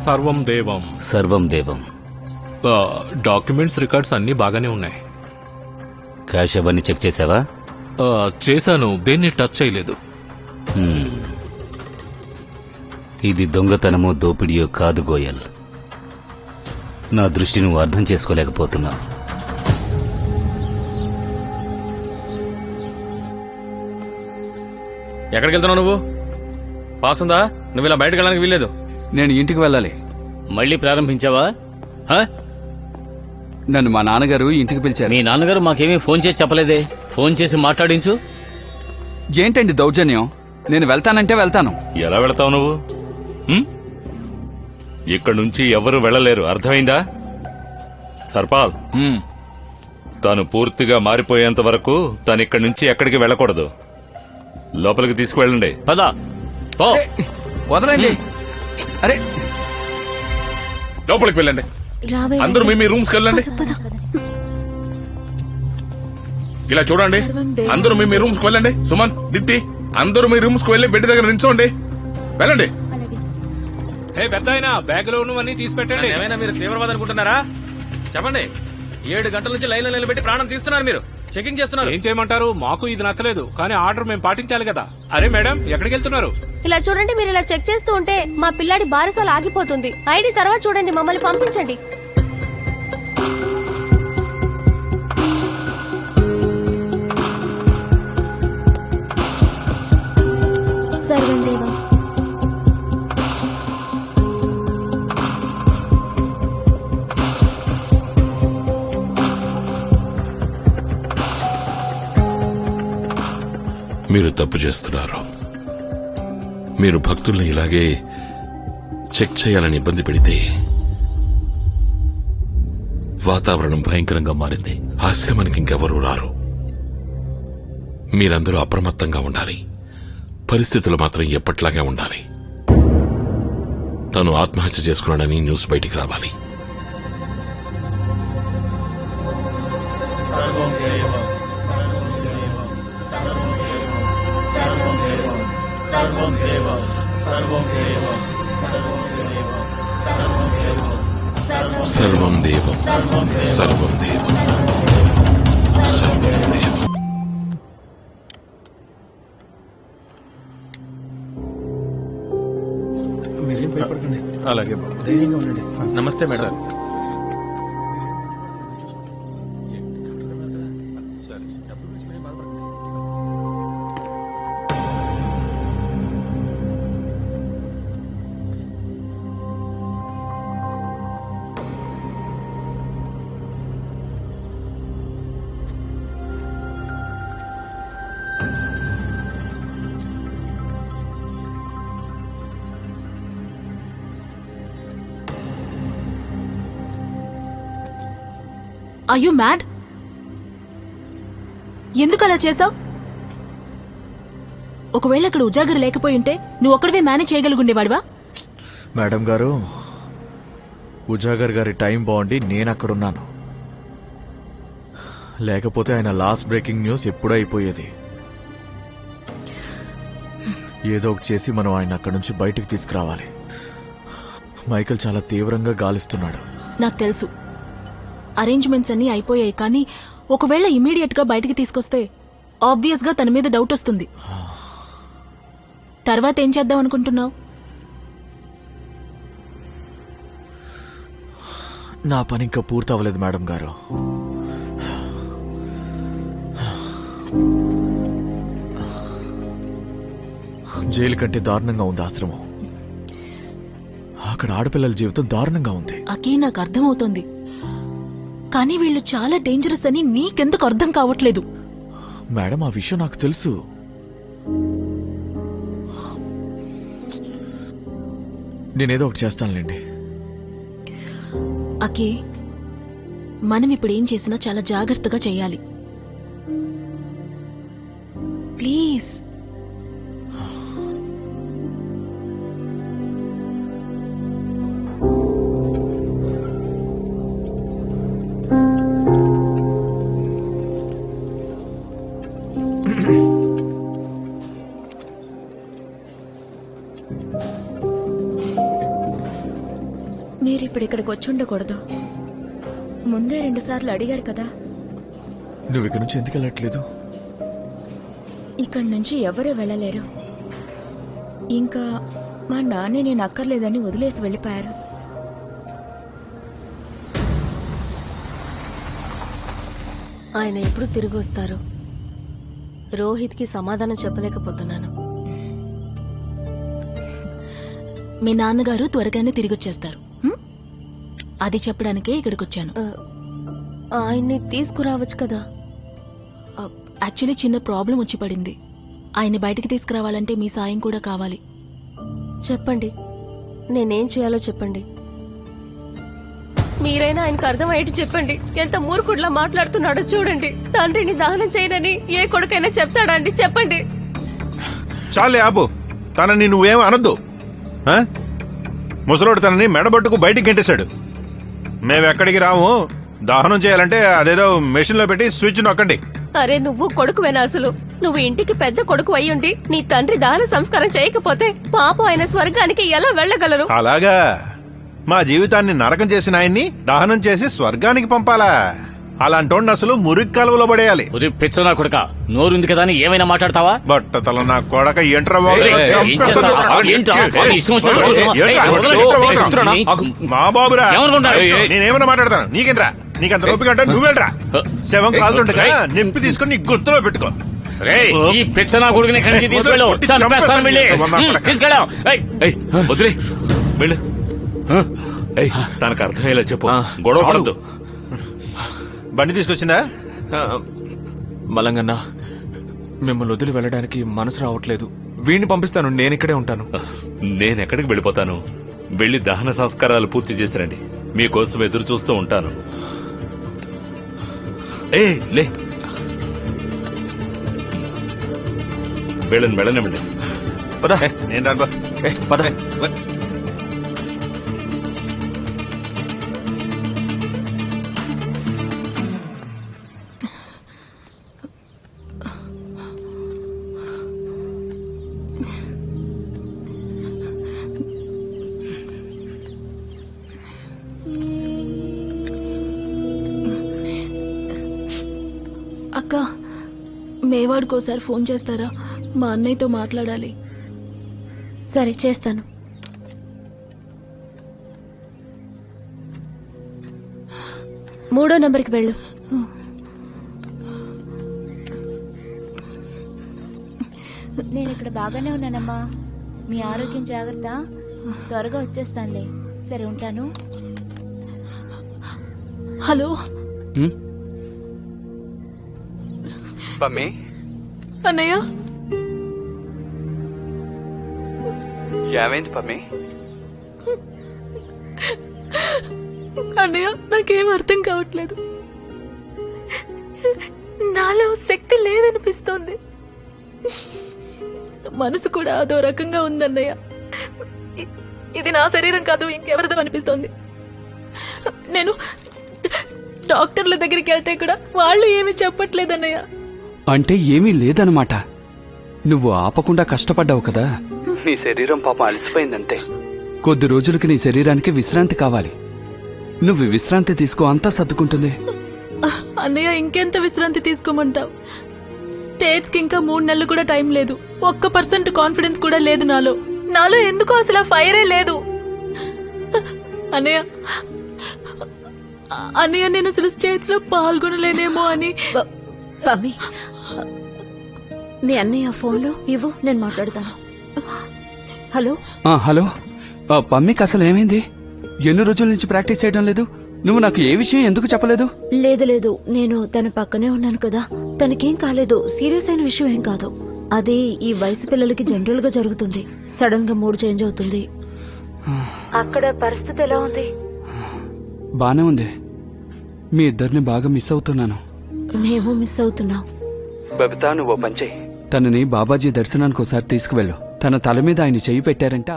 సర్వం దేవం. సర్వం దేవం. డాక్యుమెంట్స్ రికార్డ్స్ అన్నీ బాగానే ఉన్నాయి. క్యాష్ అవన్నీ చెక్ చేసావా? చేశాను, దేన్ని టచ్ చేయలేదు. ఇది దొంగతనమో దోపిడియో కాదు గోయల్. నా దృష్టి నువ్వు అర్థం చేసుకోలేకపోతున్నావు. ఎక్కడికి వెళ్తున్నావు నువ్వు? పాస్ ఉందా? నువ్వు ఇలా బయటకు వెళ్ళడానికి వీల్లేదు. నేను ఇంటికి వెళ్ళాలి. మళ్ళీ ప్రారంభించావా? నన్ను మా నాన్నగారు ఇంటికి పిలిచారు. మీ నాన్నగారు మాకేమీ ఫోన్ చేసి చెప్పలేదే. ఫోన్ చేసి మాట్లాడించు. ఏంటండి దౌర్జన్యం? నేను వెళ్తానంటే వెళ్తాను. ఎలా వెళతావు నువ్వు? ఇక్కడి నుంచి ఎవరు వెళ్ళలేరు, అర్థమైందా? సర్పాల్, తాను పూర్తిగా మారిపోయేంత వరకు తను ఇక్కడి నుంచి ఎక్కడికి వెళ్ళకూడదు. లోపలికి తీసుకువెళ్ళండి. పద. వదలండి. అరే, లోపలికి వెళ్ళండి. అందరూ మీ రూమ్స్కి వెళ్ళండి. ఇలా చూడండి, అందరూ మీ రూమ్స్కి వెళ్ళండి. సుమన్, దిత్తి, అందరూ మీ రూమ్స్కి వెళ్ళి బెడ్ దగ్గర నిల్చోండి. వెళ్ళండి. పెద్దాయనా, బ్యాగ్ లో ఉన్నవన్నీ తీసి పెట్టండి. ఏమైనా మీరు తీవ్రవాద అనుకుంటున్నారా? చెప్పండి. 7 గంటల నుంచి లైన్లో నిలబెట్టి ప్రాణం తీస్తున్నారు. మీరు చెకింగ్ చేస్తున్నారు. ఏం చేయమంటారు? మాకు ఇది నచ్చలేదు, కానీ ఆర్డర్ మేము పాటించాలి కదా. అరే మేడం, ఎక్కడికి వెళ్తున్నారు? ఇలా చూడండి, మీరు ఇలా చెక్ చేస్తూ ఉంటే మా పిల్లాడి బారసాలు ఆగిపోతుంది. ఐడి తర్వాత చూడండి, మమ్మల్ని పంపించండి. సర్వం దేవం. మీరు తప్పు చేస్తున్నారు. మీరు భక్తుల్ని ఇలాగే చెక్ చేయాలని ఇబ్బంది పెడితే వాతావరణం భయంకరంగా మారింది. ఆశ్రమానికి ఇంకెవరూ రారు. మీరందరూ అప్రమత్తంగా ఉండాలి. పరిస్థితులు మాత్రం ఎప్పట్లాగే ఉండాలి. తను ఆత్మహత్య చేసుకున్నాడని న్యూస్ బయటికి రావాలి. సర్వం దేవం. సర్వం దేవం. సర్వం దేవం. అలాగే ధైర్యంగా ఉండండి. నమస్తే మేడం. Are you mad? ఎందుకు అలా చేసావు? ఒకవేళ అక్కడ ఉజాగర్ లేకపోయి ఉంటే నువ్వు ఒక్కడివే మేనేజ్ చేయగలుగుండేవాడివా? మేడం గారు, ఉజాగర్ గారి టైం బాగుండి నేను అక్కడున్నాను. లేకపోతే ఆయన లాస్ట్ బ్రేకింగ్ న్యూస్ ఎప్పుడూ అయిపోయేది. ఏదో ఒకటి చేసి మనం ఆయన అక్కడి నుంచి బయటికి తీసుకురావాలి. మైకల్ చాలా తీవ్రంగా గాలిస్తున్నాడు. నాకు తెలుసు. అరేంజ్మెంట్స్ అన్నీ అయిపోయాయి, కానీ ఒకవేళ ఇమీడియట్ గా బయటికి తీసుకొస్తే ఆబ్వియస్ గా తన మీద డౌట్ వస్తుంది. తర్వాత ఏం చేద్దాం అనుకుంటున్నావు? నా పని ఇంకా పూర్తి అవ్వలేదు మేడం గారు. జైలు కంటే దారుణంగా ఉంది ఆశ్రమం. అక్కడ ఆడపిల్లల జీవితం దారుణంగా ఉంది. అకీ, నాకు అర్థమవుతోంది, కానీ వీళ్ళు చాలా డేంజరస్ అని నీకెందుకు అర్థం కావట్లేదు? మేడం, ఆ విషయం నాకు తెలుసు. నేనేదో ఒకటి చేస్తానులేండి. అకే, మనం ఇప్పుడు ఏం చేసినా చాలా జాగ్రత్తగా చేయాలి. ప్లీజ్. మీరు ఇప్పుడు ఇక్కడికి వచ్చి ఉండకూడదు. ముందే 2 సార్లు అడిగారు కదా. నువ్వు ఇక్కడి నుంచి ఎందుకు వెళ్ళట్లేదు? ఇక్కడి నుంచి ఎవరూ వెళ్ళలేరు. ఇంకా మా నాన్నే నేను అక్కర్లేదని వదిలేసి వెళ్ళిపోయారు. ఆయన ఎప్పుడు తిరిగి వస్తారు? రోహిత్కి సమాధానం చెప్పలేకపోతున్నాను. మీ నాన్నగారు త్వరగానే తిరిగి వచ్చేస్తారు. అది చెప్పడానికే ఇక్కడికి వచ్చాను. ఆయన్ని తీసుకురావచ్చు కదా. యాక్చువల్లీ చిన్న ప్రాబ్లం వచ్చి పడింది. ఆయన్ని బయటికి తీసుకురావాలంటే మీ సాయం కూడా కావాలి. చెప్పండి, నేనేం చేయాలో చెప్పండి. మీరైనా ఆయనకు అర్థమయ్యేటి చెప్పండి. ఎంత మూర్ఖుడ్లా మాట్లాడుతున్నాడో చూడండి. తండ్రిని దహనం చేయనని ఏ కొడుకైనా చెప్తాడా అండి? చెప్పండి. చాలే ఆపు. తనని నువ్వేం అనొద్దు. ముసలోడు తనని మెడబట్టుకు బయటికి గెంటేశాడు. మేమెక్కడికి రాము. దహనం చేయాలంటే అదేదో మెషిన్ లో పెట్టి స్విచ్ నొక్కండి. అరే నువ్వు కొడుకువేనా? అసలు నువ్వు ఇంటికి పెద్ద కొడుకు అయ్యుండి నీ తండ్రి దహన సంస్కారం చేయకపోతే పాపం ఆయన స్వర్గానికి ఎలా వెళ్ళగలరు? అలాగా? మా జీవితాన్ని నరకం చేసిన ఆయన్ని దహనం చేసి స్వర్గానికి పంపాలా? అలాంటోడిని అసలు మురికి కాలువలో పడేయాలి. పిచ్చనా కొడక, నోరుంది కదా అని ఏమైనా మాట్లాడతావా? బట్టతల నా కొడక ఏంట్రా మా బాబురా. నేనేమన్నా మాట్లాడతాను? నీకేంట్రా? నీకంత ఓపిక అంటే నువ్వేంట్రా? శవం కాలుతుండగా నింపి తీసుకుని నీ గుర్తులో పెట్టుకో. ఈ పిచ్చనా కొడుకుని కలిసి తీసుకెళ్ళు. వదిలే వెళ్ళు. తనకు అర్థమయ్యేలా చెప్పు. గొడవ పడద్దు. బండి తీసుకొచ్చిందా? మలంగన్నా, మిమ్మల్ని వదిలి వెళ్ళడానికి మనసు రావట్లేదు. వీడిని పంపిస్తాను, నేను ఇక్కడే ఉంటాను. నేనెక్కడికి వెళ్ళిపోతాను? వెళ్లి దహన సంస్కారాలు పూర్తి చేసిరండి. మీకోసం ఎదురు చూస్తూ ఉంటాను. లే వెళ్ళనివ్వండి. నేను రాను. అక్క, మేవాడికోసారి ఫోన్ చేస్తారా? మా అన్నయ్యతో మాట్లాడాలి. సరే చేస్తాను. మూడో నంబర్కి వెళ్ళు. నేను ఇక్కడ బాగానే ఉన్నానమ్మా. మీ ఆరోగ్యం జాగ్రత్త. త్వరగా వచ్చేస్తానులే. సరే ఉంటాను. హలో పమ్మి. అన్నయ్య, ఏమైంది పమ్మి? అన్నయ్య, నాకేం అర్థం కావట్లేదు. నాలో శక్తి లేదనిపిస్తోంది. మనసు కూడా అదో రకంగా ఉందన్నయ్య. ఇది నా శరీరం కాదు, ఇంకెవరిదో అనిపిస్తోంది. నేను డాక్టర్ల దగ్గరికి వెళ్తే కూడా వాళ్ళు ఏమీ చెప్పట్లేదన్నయ్య. అంటే ఏమీ లేదన్నమాట. నువ్వు ఆపకుండా కష్టపడ్డావు కదా. నీ శరీరం పాపం అలసిపోయిందంతే. కొద్ది రోజులకి నీ శరీరానికి విశ్రాంతి కావాలి. నువ్వు విశ్రాంతి తీసుకో, అంతా సర్దుకుంటుంది. అన్నయ్య, ఇంకెంత విశ్రాంతి తీసుకోమంటావు? స్టేట్స్ కి ఇంకా 3 నెలలు కూడా టైం లేదు. 1% కాన్ఫిడెన్స్ కూడా లేదు నాలో ఎందుకో అసలు ఫైరే లేదు. అన్నయ్య, నేను అసలు స్టేట్స్ లో పాల్గొనలేనేమో అని. పమ్మి, మీ అన్నయ్య ఫోన్లో ఇవ్వు, నేను మాట్లాడతాను. Hello hello. పమ్మికి అసలు ఏమైంది? ఎన్ని రోజుల నుంచి ప్రాక్టీస్ చేయడం లేదు? నువ్వు నాకు ఏ విషయం ఎందుకు చెప్పలేదు? లేదు, నేను తన పక్కనే ఉన్నాను కదా. తనకేం కాలేదు. సీరియస్ అయిన విషయం ఏం కాదు. అది ఈ వయసు పిల్లలకి జనరల్ గా జరుగుతుంది. సడన్ గా మూడ్ చేంజ్ అవుతుంది. అక్కడ పరిస్థితి ఎలా ఉంది? బానే ఉంది. మీ ఇద్దరిని బాగా మిస్ అవుతున్నాను. మేము మిస్ అవుతున్నాం. బబితా, నువ్వు పంచే తనని బాబాజీ దర్శనానికి ఒకసారి తీసుకువెళ్ళు. తన తల మీద ఆయన చెయ్యి పెట్టారంటే